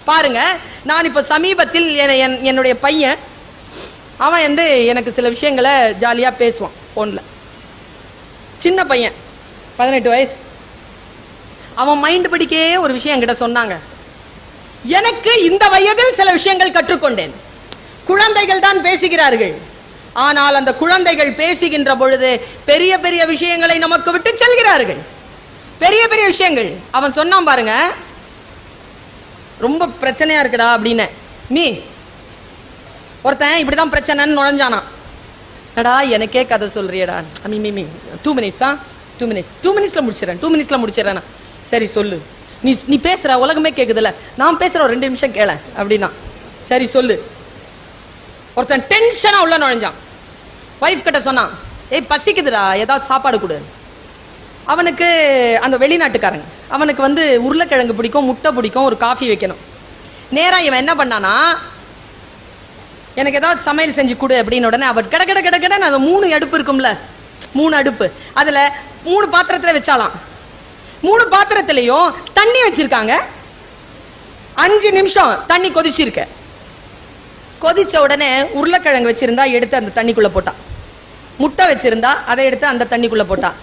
பாருங்க, நான் இப்ப சமீபத்தில் என்னுடைய பையன் அவன் வந்து எனக்கு சில விஷயங்களை ஜாலியா பேசுவான் போன்ல. சின்ன பையன் 18 வயசு. அவன் மைண்ட் படிக்கே ஒரு விஷயம் என்கிட்ட சொன்னாங்க. எனக்கு இந்த வயதில் சில விஷயங்கள் கற்றுக்கொண்டேன். குழந்தைகள் தான் பேசுகிறார்கள், ஆனால் அந்த குழந்தைகள் பேசுகின்ற பொழுது பெரிய பெரிய விஷயங்களை நமக்கு விட்டு செல்கிறார்கள். பெரிய பெரிய விஷயங்கள். அவன் சொன்னான் பாருங்க, ரொம்ப பிரச்சனையா இருக்குடா அப்படின்னு. மீ ஒருத்தன் இப்படிதான் பிரச்சனைன்னு நுழைஞ்சானா. டா எனக்கே கதை சொல்றியடா. மீ 2 மினிட்ஸா 2 மினிட்ஸ்ல முடிச்சிடறேன் 2 மினிட்ஸ்ல முடிச்சிடறேன். சரி சொல்லு, நீ பேசுற உலகமே கேக்குதுல்ல, நான் பேசுற ஒரு 2 நிமிஷம் கேள அப்படின்னா. சரி சொல்லு. ஒருத்தன் டென்ஷனா உள்ள நுழைஞ்சான். வைஃப் கிட்ட சொன்னான், ஏய் பசிக்குதுடா, ஏதாவது சாப்பாடு கொடு. அவனுக்கு அந்த வெளிநாட்டுக்காரங்க, அவனுக்கு வந்து உருளைக்கிழங்கு பிடிக்கும், முட்டை பிடிக்கும், ஒரு காஃபி வைக்கணும். நேரா இவன் என்ன பண்ணானா, எனக்கு ஏதாவது சமையல் செஞ்சு கொடு அப்படின்னு. உடனே அவர் கட கட கட கட அது 3 அடுப்பு இருக்கும்ல, 3 அடுப்பு, அதுல 3 பாத்திரத்துல வச்சாலாம். 3 பாத்திரத்திலையும் தண்ணி வச்சிருக்காங்க. 5 நிமிஷம் தண்ணி கொதிச்சிருக்க. கொதிச்ச உடனே உருளைக்கிழங்கு வச்சிருந்தா எடுத்து அந்த தண்ணிக்குள்ள போட்டான். முட்டை வச்சிருந்தா அதை எடுத்து அந்த தண்ணிக்குள்ள போட்டான்.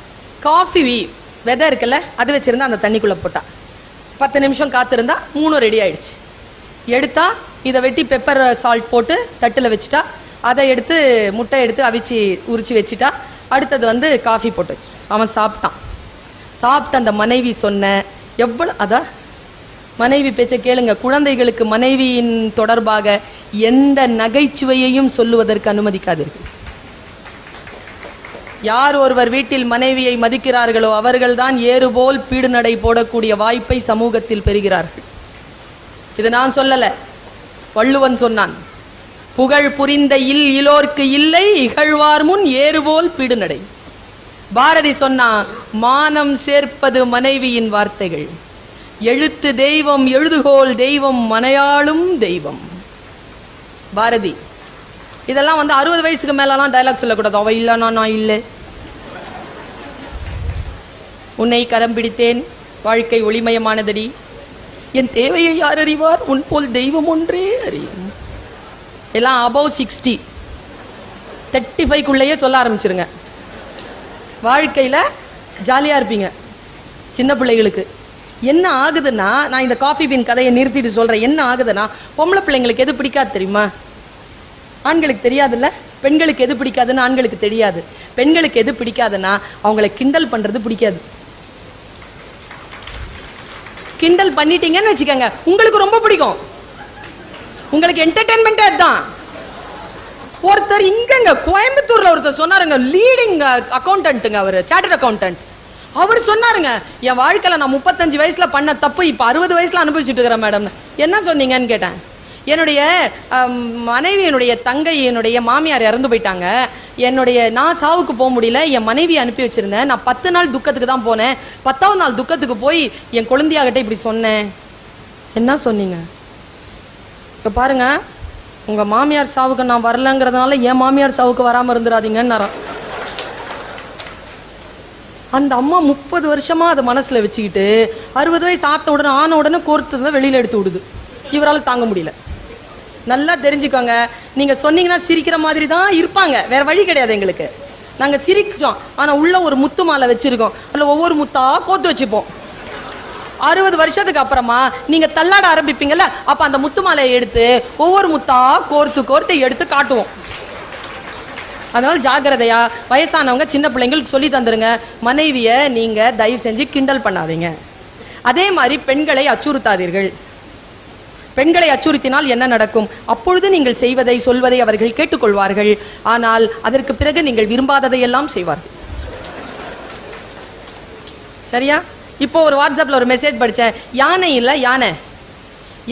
காஃபி விதை இருக்குல்ல, அது வச்சிருந்தா அந்த தண்ணிக்குள்ள போட்டான். 10 நிமிஷம் காத்திருந்தா 3 ரெடி ஆயிடுச்சு. எடுத்தா இதை வெட்டி பெப்பர் சால்ட் போட்டு தட்டுல வச்சுட்டா. அதை எடுத்து முட்டை எடுத்து அவிச்சு உரிச்சு வச்சுட்டா. அடுத்தது வந்து காஃபி போட்டு வச்சு அவன் சாப்பிட்டான். சாப்பிட்டு அந்த மனைவி சொன்ன எவ்வளவு அதான் மனைவி பேச்ச கேளுங்க. குழந்தைகளுக்கு மனைவியின் தொடர்பாக எந்த நகைச்சுவையையும் சொல்லுவதற்கு அனுமதிக்காதீர்கள். யார் ஒருவர் வீட்டில் மனைவியை மதிக்கிறார்களோ அவர்கள்தான் ஏறுபோல் பீடு நடை போடக்கூடிய வாய்ப்பை சமூகத்தில் பெறுகிறார்கள். இது நான் சொல்லல, வள்ளுவன் சொன்னான். புகழ் புரிந்த இலோர்க்கு இல்லை, இகழ்வார் முன் ஏறுபோல் பீடு நடை. பாரதி சொன்னா, மானம் சேர்ப்பது மனைவியின் வார்த்தைகள். எழுத்து தெய்வம் எழுதுகோல் தெய்வம் மனையாளும் தெய்வம். பாரதி. இதெல்லாம் வந்து 60 வயசுக்கு மேலாம் டயலாக் சொல்லக்கூடாது. அவ இல்லைனா நான் இல்லை. உன்னை கரம் பிடித்தேன், வாழ்க்கை ஒளிமயமானதடி, என் தேவையை யார் அறிவார், உன் போல் தெய்வம் ஒன்றே அறியும். எல்லாம் above 60 35க்குள்ளேயே சொல்ல ஆரம்பிச்சிருங்க. வாழ்க்கையில ஜாலியா இருப்பீங்க. சின்ன பிள்ளைகளுக்கு என்ன ஆகுதுன்னா, நான் இந்த காஃபி பீன் கதையை நிறுத்திட்டு சொல்றேன். என்ன ஆகுதுன்னா, பொம்பளை பிள்ளைங்களுக்கு எது பிடிக்காது தெரியுமா? ஆண்களுக்கு தெரியாதுல்ல. பெண்களுக்கு எது பிடிக்காதுன்னு ஆண்களுக்கு தெரியாது. பெண்களுக்கு எது பிடிக்காதுன்னா அவங்களை கிண்டல் பண்றது பிடிக்காது. கிண்டல் பண்ணிட்டீங்கன்னு வச்சுக்கோங்க, உங்களுக்கு ரொம்ப பிடிக்கும். உங்களுக்கு என்டர்டைன்மெண்ட் அதுதான். ஒருத்தர் இங்கங்க கோயம்புத்தூர்ல ஒருத்தர் சொன்னாருங்க, லீடிங் அக்கௌண்டன்ட்டுங்க, அவர் சார்ட்டர்ட் அக்கௌண்டன்ட். அவர் சொன்னாருங்க, என் வாழ்க்கையில நான் 35 வயசுல பண்ண தப்பு இப்ப 60 வயசுல அனுபவிச்சுட்டு இருக்கிறேன் மேடம். என்ன சொன்னீங்கன்னு கேட்டேன். என்னுடைய மனைவியினுடைய தங்கையினுடைய மாமியார் இறந்து போயிட்டாங்க. நான் சாவுக்கு போக முடியல, என் மனைவியை அனுப்பி வச்சிருந்தேன். நான் 10 நாள் துக்கத்துக்கு தான் போனேன். 10வது நாள் துக்கத்துக்கு போய் என் குழந்தையாகிட்ட இப்படி சொன்னேன். என்ன சொன்னீங்க? இப்ப பாருங்க, உங்க மாமியார் சாவுக்கு நான் வரலங்கிறதுனால என் மாமியார் சாவுக்கு வராம இருந்துடாதீங்கன்னு. அந்த அம்மா 30 வருஷமா அதை மனசுல வச்சுக்கிட்டு 60 வயசு ஆன உடனே கோர்த்து வெளியில எடுத்து விடுது. இவரால் தாங்க முடியல. நல்லா தெரிஞ்சுக்கோங்க, நீங்க சொன்னீங்கன்னா சிரிக்கிற மாதிரி தான் இருப்பாங்க, வேற வழி கிடையாது எங்களுக்கு. நாங்க சிரிச்சோம், ஆனா உள்ள ஒரு முத்து மாலை வச்சிருக்கோம், அதுல ஒவ்வொரு முத்தா கோத்து வச்சுப்போம். 60 வருஷத்துக்கு அப்புறமா நீங்க தள்ளாட ஆரம்பிப்பீங்கல்ல, அப்ப அந்த முத்து மாலையை எடுத்து ஒவ்வொரு முத்தா கோர்த்து எடுத்து காட்டுவோம். அதனால ஜாக்கிரதையா வயசானவங்க சின்ன பிள்ளைங்களுக்கு சொல்லி தந்துருங்க, மனைவிய நீங்க தயவு செஞ்சு கிண்டல் பண்ணாதீங்க. அதே மாதிரி பெண்களை அச்சுறுத்தாதீர்கள். பெண்களை அச்சுறுத்தினால் என்ன நடக்கும்? அப்பொழுது நீங்கள் செய்வதை சொல்வதை அவர்கள் கேட்டுக்கொள்வார்கள். ஆனால் அதற்கு பிறகு நீங்கள் விரும்பாததையெல்லாம் செய்வார்கள். சரியா? இப்போ ஒரு வாட்ஸ்அப்ல ஒரு மெசேஜ் படிச்சேன். யானை இல்ல,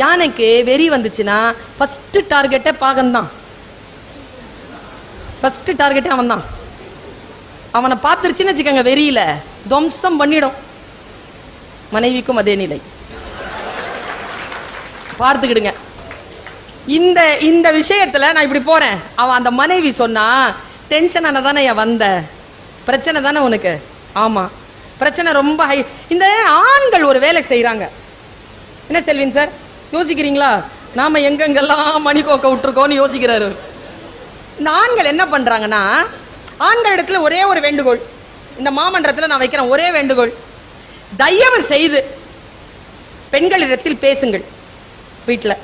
யானைக்கு வெறி வந்துச்சுன்னா ஃபர்ஸ்ட் டார்கெட்டே பாகன்தான். ஃபர்ஸ்ட் டார்கெட்டே அவன் தான். அவனை பார்த்துருச்சுன்னு வச்சுக்கோங்க, வெறியில துவம்சம் பண்ணிடும். மனைவிக்கும் அதே நிலை. பார்த்துக்கிடுங்க. இந்த விஷயத்துல நான் இப்படி போறேன். அவன் அந்த மனைவி சொன்னா, டென்ஷன் ஆனதானே வந்த பிரச்சனை தானே உனக்கு? ஆமா, பிரச்சனை ரொம்ப ஹை. இந்த ஆண்கள் ஒரு வேலை செய்யறாங்க. என்ன செல்வின் சார், யோசிக்கிறீங்களா? நாம எங்கெங்கெல்லாம் மணிக்கோக்க விட்டுருக்கோம்னு யோசிக்கிறாரு. இந்த ஆண்கள் என்ன பண்றாங்கன்னா, ஆண்கள் இடத்துல ஒரே ஒரு வேண்டுகோள், இந்த மாமன்றத்தில் நான் வைக்கிறேன் ஒரே வேண்டுகோள், தயவு செய்து பெண்களிடத்தில் பேசுங்கள். வீட்டில்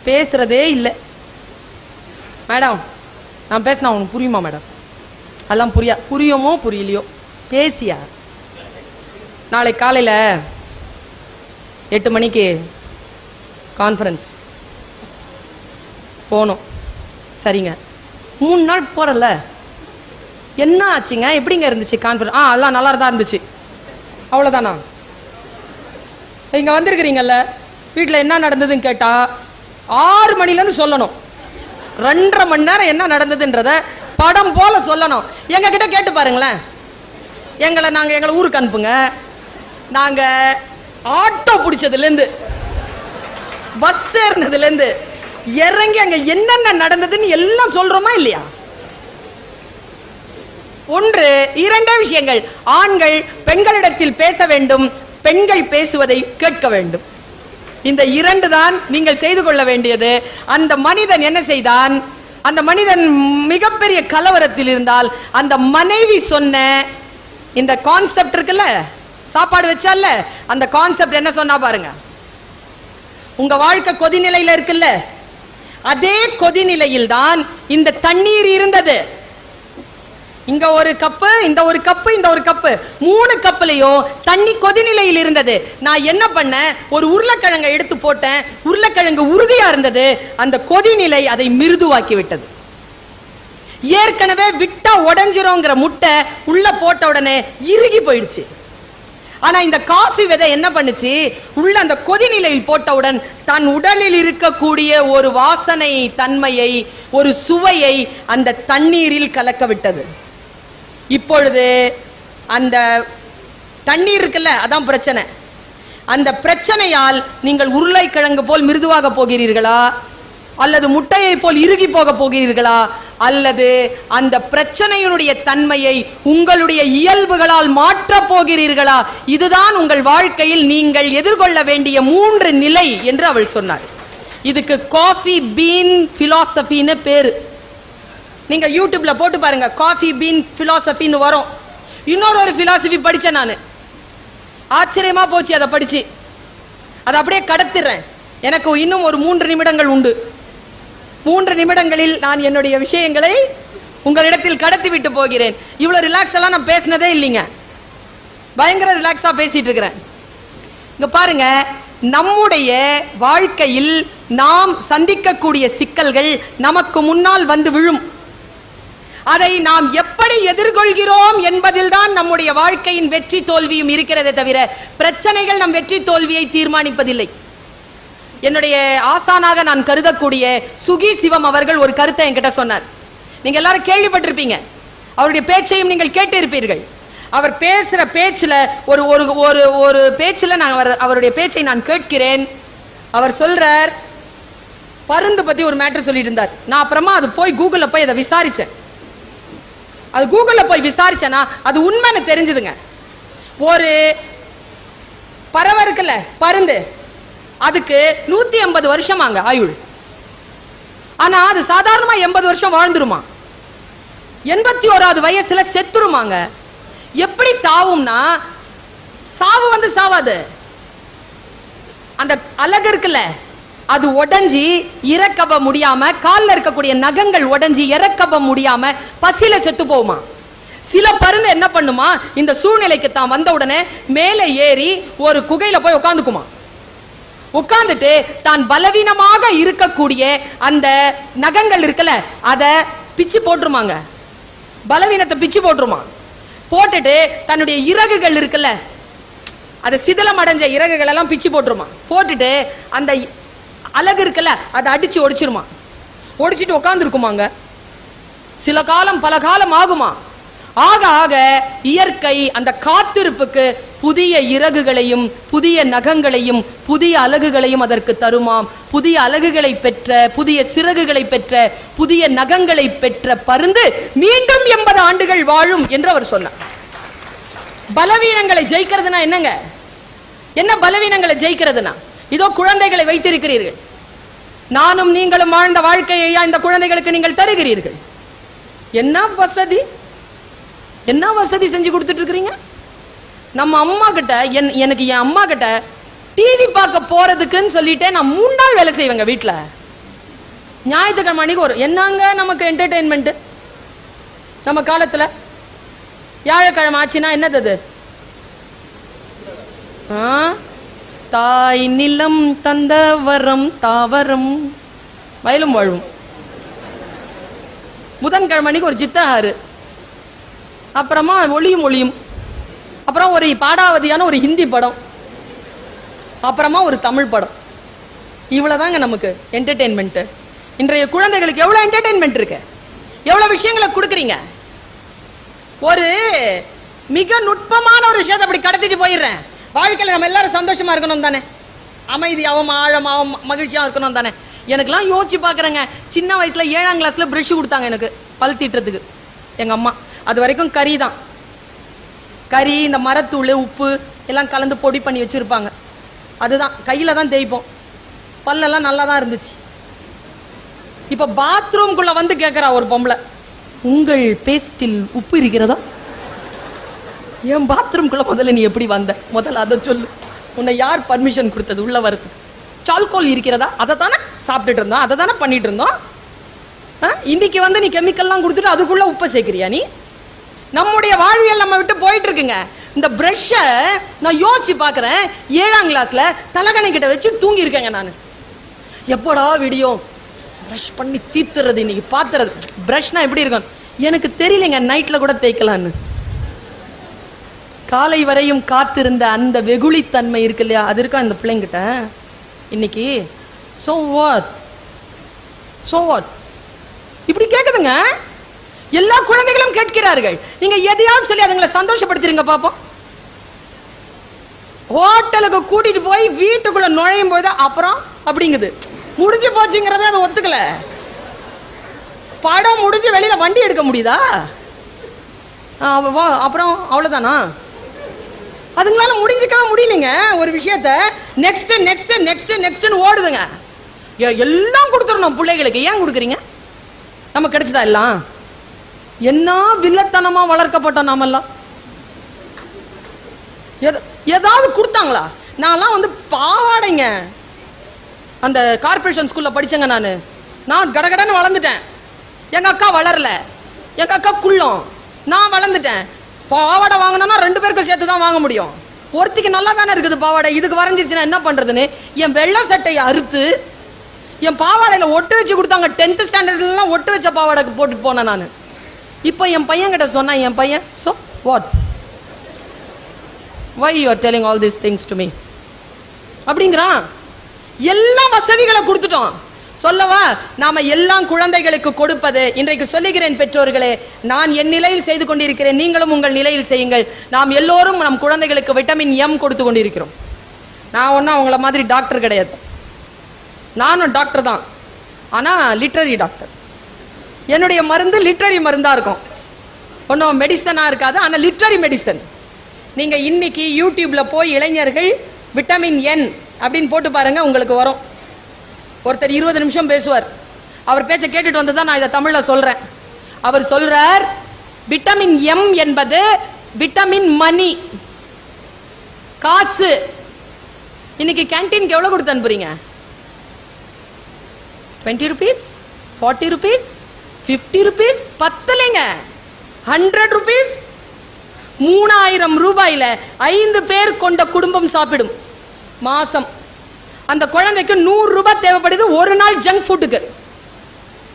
பேசுறதே இல்லை. மேடம் நான் பேசினா உனக்கு புரியுமா மேடம்? அதெல்லாம் புரியுமோ புரியலையோ, பேசியா நாளை காலையில் 8 மணிக்கு கான்ஃபரன்ஸ் போகணும். சரிங்க, 3 நாள் போகிறல்ல, என்ன ஆச்சுங்க, எப்படிங்க இருந்துச்சு கான்ஃபரன்ஸ்? எல்லாம் நல்லா தான் இருந்துச்சு. அவ்வளோதானா? இங்கே வந்திருக்கிறீங்கல்ல, வீட்டில் என்ன நடந்ததுன்னு கேட்டால் 6 மணிலேருந்து சொல்லணும். 2.5 மணி நேரம் என்ன நடந்ததுன்றத படம் போல சொல்லணும். எங்க கிட்ட கேட்டு பாருங்களேன். எங்களை ஊருக்கு அனுப்புங்க. நாங்க ஆட்டோ பிடிச்சதுலேருந்து, பஸ் ஏறினதுலேருந்து இறங்கி அங்க என்னென்ன நடந்ததுன்னு எல்லாம் சொல்றோமா இல்லையா? 1 2 விஷயங்கள். ஆண்கள் பெண்களிடத்தில் பேச வேண்டும், பெண்கள் பேசுவதை கேட்க வேண்டும். இந்த 2 தான் நீங்கள் செய்து கொள்ள வேண்டியது. அந்த மனிதன் என்ன செய்தான்? அந்த மனிதன் மிகப்பெரிய கலவரத்தில் இருந்தால் அந்த மனைவி சொன்ன இந்த கான்செப்ட் இருக்குல்ல, சாப்பாடு வச்சால அந்த கான்செப்ட் என்ன சொன்னா பாருங்க. உங்க வாழ்க்கை கொதிநிலையில இருக்குல்ல, அதே கொதிநிலையில் தான் இந்த தண்ணீர் இருந்தது. இங்க ஒரு கப்பு, இந்த ஒரு கப்பு, இந்த ஒரு கப்பு, 3 கப்புலையும் தண்ணி கொதிநிலையில் இருந்தது. நான் என்ன பண்ணேன், ஒரு உருளைக்கிழங்கை எடுத்து போட்டேன். உருளைக்கிழங்கு உறுதியா இருந்தது. அந்த கொதிநிலை அதை மிருதுவாக்கி விட்டது. ஏற்கனவே விட்டா உடைஞ்சிரோங்கிற முட்டை உள்ள போட்ட உடனே இறுகி போயிடுச்சு. ஆனா இந்த காஃபி விதை என்ன பண்ணுச்சு, உள்ள அந்த கொதிநிலையில் போட்டவுடன் தன் உடலில் இருக்கக்கூடிய ஒரு வாசனை தன்மையை, ஒரு சுவையை அந்த தண்ணீரில் கலக்க விட்டது. இப்பொழுது அந்த தண்ணீர் இருக்குல்ல, அதான் பிரச்சனை. அந்த பிரச்சனையால் நீங்கள் உருளைக்கிழங்கு போல் மிருதுவாக போகிறீர்களா, அல்லது முட்டையை போல் இறுகி போக போகிறீர்களா, அல்லது அந்த பிரச்சனையினுடைய தன்மையை உங்களுடைய இயல்புகளால் மாற்ற போகிறீர்களா? இதுதான் உங்கள் வாழ்க்கையில் நீங்கள் எதிர்கொள்ள வேண்டிய 3 நிலை என்று அவள் சொன்னார். இதுக்கு காஃபி பீன் பிலாசபின்னு பேரு. நீங்க யூடியூப்ல போட்டு பாருங்க, காஃபி பீன் பிலாசபின்னு வரும். இன்னொரு பிலாசபி படிச்சேன் நான், ஆச்சரியமா போச்சு. அதை படிச்சு அதை அப்படியே கடத்திடுறேன். எனக்கு இன்னும் ஒரு 3 நிமிடங்கள் உண்டு. 3 நிமிடங்களில் நான் என்னுடைய விஷயங்களை உங்களிடத்தில் கடத்தி விட்டு போகிறேன். இவ்வளவு ரிலாக்ஸ் எல்லாம் நான் பேசினதே இல்லைங்க, பயங்கர ரிலாக்ஸா பேசிட்டு இருக்கிறேன். இங்க பாருங்க, நம்முடைய வாழ்க்கையில் நாம் சந்திக்கக்கூடிய சிக்கல்கள் நமக்கு முன்னால் வந்து விழும். அதை நாம் எப்படி எதிர்கொள்கிறோம் என்பதில் தான் நம்முடைய வாழ்க்கையின் வெற்றி தோல்வியும் இருக்கிறதே தவிர பிரச்சனைகள் நம் வெற்றி தோல்வியை தீர்மானிப்பதில்லை. என்னுடைய ஆசானாக நான் கருதக்கூடிய சுகி சிவம் அவர்கள் ஒரு கருத்தை என்கிட்ட சொன்னார். நீங்க எல்லாரும் கேள்விப்பட்டிருப்பீங்க, அவருடைய பேச்சையும் நீங்கள் கேட்டு இருப்பீர்கள். அவர் பேசுற பேச்சுல ஒரு ஒரு ஒரு ஒரு பேச்சுல நான் அவருடைய பேச்சை நான் கேட்கிறேன். அவர் சொல்றார், பருந்து பத்தி ஒரு மேட்டர் சொல்லிட்டு இருந்தார். நான் அப்புறமா அது போய் கூகுள்ல போய் அதை விசாரிச்சேன். அது கூகுள்ல போய் விசாரிச்சேன்னா அது உண்மைன்னு தெரிஞ்சுதுங்க. ஒரு பறவை இருக்குல்ல, பருந்து, அதுக்கு 180 வருஷமாங்க ஆயுள். ஆனா அது சாதாரணமா 80 வருஷம் வாழ்ந்துருமா, 81வது வயசுல செத்துருமாங்க. எப்படி சாவும்னா, சாவு வந்து சாவாது, அந்த அலகு இருக்குல்ல அது உடைஞ்சி இறக்கப முடியாம, காலில் இருக்கக்கூடிய நகங்கள் உடைஞ்சி இறக்கப முடியாம பசியில செத்து போகுமா. சில பருந்து என்ன பண்ணுமா, இந்த சூழ்நிலைக்கு தான் வந்த உடனே மேலே ஏறி ஒரு குகையில போய் உட்காந்துக்குமா. உட்கார்ந்துட்டு தான் பலவீனமாக இருக்கக்கூடிய அந்த நகங்கள் இருக்குல்ல அதை பிச்சு போட்டுருமாங்க, பலவீனத்தை பிச்சு போட்டுருமா. போட்டுட்டு தன்னுடைய இறகுகள் இருக்குல்ல, அதை சிதலம் அடைஞ்ச இறகுகள் எல்லாம் பிச்சு போட்டுருமா. போட்டுட்டு அந்த அலகு இருக்குல்ல அதை அடிச்சு ஒடிச்சிருமா. ஒடிச்சிட்டு உட்கார்ந்துருக்குமாங்க. சில காலம் பல காலம் ஆகுமா. ஆக ஆக இயற்கை அந்த காத்திருப்புக்கு புதிய இறகுகளையும் புதிய நகங்களையும் புதிய அலகுகளையும் அதற்கு தருமாம். புதிய அலகுகளை பெற்ற, புதிய சிறகுகளை பெற்ற, புதிய நகங்களை பெற்ற பருந்து மீண்டும் 80 ஆண்டுகள் வாழும் என்று அவர் சொன்னார். பலவீனங்களை ஜெயிக்கிறதுனா என்னங்க? என்ன பலவீனங்களை ஜெயிக்கிறதுனா, இதோ குழந்தைகளை வைத்திருக்கிறீர்கள். நானும் நீங்களும் வாழ்ந்த வாழ்க்கையை இந்த குழந்தைகளுக்கு நீங்கள் தருகிறீர்கள். என்ன வசதி, என்ன வசதி செஞ்சு கொடுத்துட்டு இருக்கிறீங்க. நம்ம அம்மா கிட்ட எனக்கு என் அம்மா கிட்ட டிவி பார்க்க போறதுக்குன்னு சொல்லிட்டே நான் 3 நாள் வேலை செய்வேங்க வீட்டுல. ஞாயிற்றுக்கிழமை அன்னைக்கு ஒரு என்னங்க நமக்கு என்டர்டெயின்மெண்ட் நம்ம காலத்துல. வியாழக்கிழமை ஆச்சுன்னா என்னது, தாய் நிலம் தந்த வரம் தாவரம் வயலும் வாழும். புதன்கிழமை அன்னைக்கு ஒரு சித்தஹாரு, அப்புறமா ஒளியும் ஒளியும், அப்புறம் ஒரு பாடாவதியான ஒரு ஹிந்தி படம், அப்புறமா ஒரு தமிழ் படம். இவ்வளவுதாங்க நமக்கு என்டர்டெயின்மெண்ட். இன்றைய குழந்தைகளுக்கு எவ்வளவு என்டர்டெயின்மெண்ட் இருக்கு, எவ்வளவு விஷயங்களை கொடுக்குறீங்க. ஒரு மிக நுட்பமான ஒரு விஷயத்தை அப்படி கடத்திட்டு போயிடுறேன். வாழ்க்கையில நம்ம எல்லாரும் சந்தோஷமா இருக்கணும் தானே, அமைதியாகவும் ஆழமாகவும் மகிழ்ச்சியாகவும் இருக்கணும் தானே. எனக்குலாம் யோசிச்சு பாக்குறேங்க, சின்ன வயசுல 7ஆம் கிளாஸ்ல பிரஷ் கொடுத்தாங்க எனக்கு பல் தீட்டுறதுக்கு எங்க அம்மா. அது வரைக்கும் கறி தான், கறி இந்த மரத்தூள் உப்பு எல்லாம் கலந்து பொடி பண்ணி வச்சிருப்பாங்க. அதுதான் கையில தான் தேய்ப்போம். பல்லெல்லாம் நல்லா தான் இருந்துச்சு. இப்ப பாத்ரூம்குள்ள வந்து கேட்கிறா ஒரு பொம்பளை, உங்கள் பேஸ்டில் உப்பு இருக்கிறதா? என் பாத்ரூம்குள்ள முதல்ல நீ எப்படி வந்த, முதல்ல அதை சொல்லு. உன்னை யார் பர்மிஷன் கொடுத்தது உள்ள வரது? சால்கோல் இருக்கிறதா? அதை தானே சாப்பிட்டுட்டு இருந்தோம், அதை தானே பண்ணிட்டு இருந்தோம். இன்னைக்கு வந்து நீ கெமிக்கல்லாம் கொடுத்துட்டு அதுக்குள்ள உப்பை சேர்க்கிறியா நீ? நம்முடைய வாழ்வியல் நம்ம விட்டு போயிட்டு இருக்குங்க. இந்த பிரஷ்ஷை நான் யோசிச்சு பாக்குறேன், 7ஆம் கிளாஸ்ல தலகணை கிட்ட வச்சு தூங்கி இருக்கேங்க நான். எப்படா விடியோ பிரஷ் பண்ணி தீத்துறது, இன்னைக்கு பாத்துறது. பிரஷ்னா எப்படி இருக்கும் எனக்கு தெரியலைங்க, நைட்ல கூட தேய்க்கலான்னு. காலை வரையும் காத்திருந்த அந்த வெகுளித்தன்மை இருக்கு இல்லையா, அது இருக்கா இந்த பிள்ளைங்கிட்ட இன்னைக்கு. சோ வாட், சோ வாட் இப்படி கேக்குதுங்க. எல்லா குழந்தைகளும் கேட்கிறார்கள். நீங்க எதையாவது சொல்லி அதுங்களை சந்தோஷப்படுத்துறீங்க பாப்போம். ஹோட்டலுக்கு கூட்டிட்டு போய் வீட்டுக்குள்ள நுழையும் போது அப்புறம் அப்படிங்குது, முடிஞ்சு போச்சுங்கிறத அதை ஒத்துக்கல. படம் முடிஞ்சு வெளியில வண்டி எடுக்க முடியுதா? அப்புறம் அவ்வளவுதானா? அதுங்களால முடிஞ்சுக்கவே முடியலைங்க ஒரு விஷயத்த. நெக்ஸ்ட் நெக்ஸ்ட் நெக்ஸ்ட் நெக்ஸ்ட்னு ஓடுதுங்க. எல்லாம் கொடுத்துடணும் பிள்ளைகளுக்கு. ஏன் கொடுக்குறீங்க? நம்ம கிடைச்சதா எல்லாம்? என்ன வில்லத்தனமா வளர்க்கப்பட்டோம் நாமெல்லாம். ஏதாவது கொடுத்தாங்களா? நான்லாம் வந்து பாவாடைங்க. அந்த கார்பரேஷன் ஸ்கூல்ல படிச்சேங்க நானு. நான் கடகடன்னு வளர்ந்துட்டேன். எங்க அக்கா வளரல, எங்க அக்கா குள்ளம், நான் வளர்ந்துட்டேன். பாவாடை வாங்கினா 2 பேருக்கும் சேர்த்து தான் வாங்க முடியும். ஒருத்திக்கு நல்லா தானே இருக்குது பாவாடை, இதுக்கு வரைஞ்சிருச்சுன்னா என்ன பண்றதுன்னு என் வெள்ளை சட்டையை அறுத்து என் பாவாடையில ஒட்டு வச்சு கொடுத்தாங்க. 10th ஸ்டாண்டர்ட்லாம் ஒட்டு வச்ச பாவாடை போட்டு போனேன் நான். இப்போ என் பையன் கிட்ட சொன்னா, என் பையன் so what, why you are telling all these things to me அப்படிங்கிறான். எல்லா வசதிகளை கொடுத்துட்டோம். சொல்லவா, நாம எல்லாம் குழந்தைகளுக்கு கொடுப்பது. இன்றைக்கு சொல்லுகிறேன் பெற்றோர்களே, நான் என் நிலையில் செய்து கொண்டிருக்கிறேன், நீங்களும் உங்கள் நிலையில் செய்யுங்கள். நாம் எல்லோரும் நம் குழந்தைகளுக்கு விட்டமின் எம் கொடுத்து கொண்டிருக்கிறோம். நான் ஒன்றும் அவங்கள மாதிரி டாக்டர் கிடையாது. நானும் டாக்டர் தான், ஆனா லிட்ரரி டாக்டர். என்னுடைய மருந்து லிட்ரரி மருந்தா இருக்கும், ஒன்றும் மெடிசனா இருக்காது, ஆனா லிட்ரரி மெடிசன். நீங்க இன்னைக்கு யூடியூப்ல போய் இளைஞர்கள் விட்டமின் என் அப்படின்னு போட்டு பாருங்க, உங்களுக்கு வரும். ஒருத்தர் 20 நிமிஷம் பேசுவார். அவர் பேச்ச கேட்டுட்டு வந்துதான் நான் இதை தமிழ்ல சொல்றேன். அவர் சொல்றார், விட்டமின் எம் என்பது விட்டமின் மணி, காசு. இன்னைக்கு கேன்டீனுக்கு எவ்வளவு கொடுத்து அனுப்புறீங்க? 20 rupees, 40 rupees, 50 rupees, பத்தலைங்க, 100 rupees. 3000 ரூபாயில 5 பேர் கொண்ட குடும்பம் சாப்பிடும் மாசம். அந்த குழந்தைக்கு 100 ரூபாய் தேவைப்படுது ஒரு நாள் ஜங்க் ஃபுட்டுக்கு.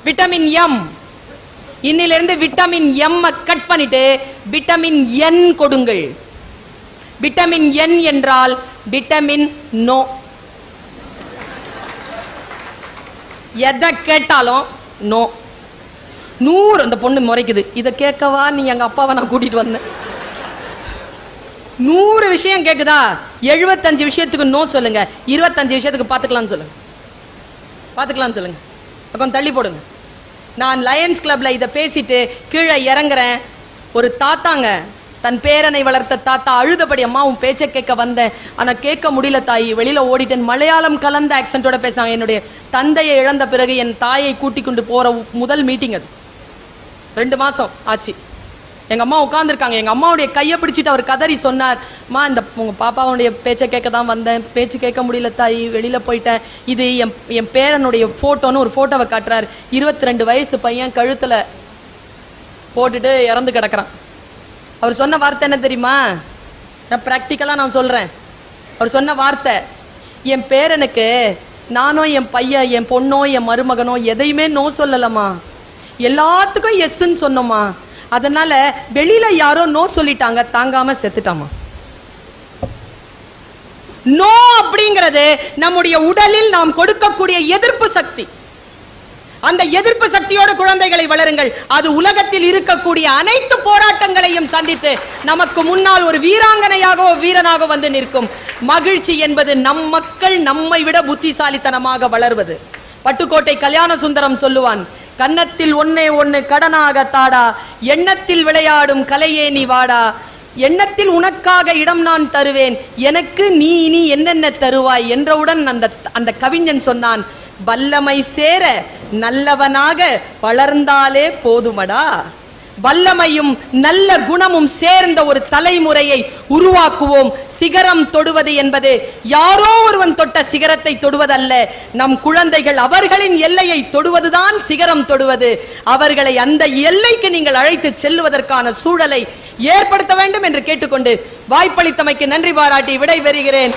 Vitamin M. இன்னிலிருந்து விட்டமின் எம் கட் பண்ணிட்டு விட்டமின் என் கொடுங்கள். விட்டமின் என் என்றால் விட்டமின் நோ. எதை கேட்டாலும் நோ. 100. அந்த பொண்ணு முறைக்குது, இதை கேட்கவா நீ எங்க அப்பாவை நான் கூட்டிட்டு வந்தேன். 100 விஷயம் கேக்குதா? 75 விஷயத்துக்கு நோ சொல்லுங்க, 25 விஷயத்துக்கு பாத்துக்கலாம் சொல்லுங்க. பாத்துக்கலாம் சொல்லுங்க, கொஞ்சம் தள்ளி போடுங்க. நான் லயன்ஸ் கிளப்ல இதை பேசிட்டு கீழே இறங்குறேன். ஒரு தாத்தாங்க தன் பேரனை வளர்த்த தாத்தா அழுதபடி, அம்மா உன் பேச்சை கேட்க வந்தேன், ஆனா கேட்க முடியல தாயி, வெளியில ஓடிட்டேன். மலையாளம் கலந்த ஆக்சென்டோட பேசினாங்க. என்னுடைய தந்தையை இழந்த பிறகு என் தாயை கூட்டிக் கொண்டு போற முதல் மீட்டிங் அது. 2 மாசம் ஆச்சு. எங்க அம்மா உட்கார்ந்துருக்காங்க. எங்க அம்மாவுடைய கையை பிடிச்சிட்டு அவர் கதறி சொன்னார், அம்மா இந்த உங்க பாப்பாவுடைய பேச்சை கேட்க தான் வந்தேன், பேச்சு கேட்க முடியல தாயி, வெளியில போயிட்டேன். இது என் பேரனுடைய போட்டோன்னு ஒரு போட்டோவை காட்டுறாரு. 22 வயசு பையன் கழுத்துல போட்டுட்டு இறந்து கிடக்குறான். அவர் சொன்ன வார்த்தை என்ன தெரியுமா? நான் பிராக்டிக்கலா நான் சொல்றேன். அவர் சொன்ன வார்த்தை, என் பேரனுக்கு நானோ என் பையன் என் பொண்ணோ என் மருமகனோ எதையுமே நோ சொல்லலமா, எல்லாத்துக்கும் எஸ்ன்னு சொன்னோமா, அதனால வெளியில யாரோ நோ சொல்லிட்டாங்க, தாங்காம செத்துட்டாமா. நோ அப்படிங்கிறது நம்முடைய உடலில் நாம் கொடுக்கக்கூடிய எதிர்ப்பு சக்தி. அந்த எதிர்ப்பு சக்தியோட குழந்தைகளை வளருங்கள். அது உலகத்தில் இருக்கக்கூடிய அனைத்து போராட்டங்களையும் சந்தித்து நமக்கு முன்னால் ஒரு வீராங்கனையாகவோ வீரனாக வந்து நிற்கும். மகிழ்ச்சி என்பது நம் மக்கள் நம்மை விட புத்திசாலித்தனமாக வளர்வது. பட்டுக்கோட்டை கல்யாண சுந்தரம் சொல்லுவான், கன்னத்தில் ஒன்னே ஒன்னு கடனாக தாடா, எண்ணத்தில் விளையாடும் கலையே நீ வாடா, எண்ணத்தில் உனக்காக இடம் நான் தருவேன், எனக்கு நீ இனி என்னென்ன தருவாய் என்றவுடன் அந்த கவிஞன் சொன்னான், வல்லமை சேர நல்லவனாக வளர்ந்தாலே போதுமடா. வல்லமையும் நல்ல குணமும் சேர்ந்த ஒரு தலைமுறையை உருவாக்குவோம். சிகரம் தொடுவது என்பது யாரோ ஒருவன் தொட்ட சிகரத்தை தொடுவதல்ல, நம் குழந்தைகள் அவர்களின் எல்லையை தொடுவதுதான் சிகரம் தொடுவது. அவர்களை அந்த எல்லைக்கு நீங்கள் அழைத்து செல்லுவதற்கான சூழலை ஏற்படுத்த வேண்டும் என்று கேட்டுக்கொண்டு வாய்ப்பளித்தமைக்கு நன்றி பாராட்டி விடை பெறுகிறேன்.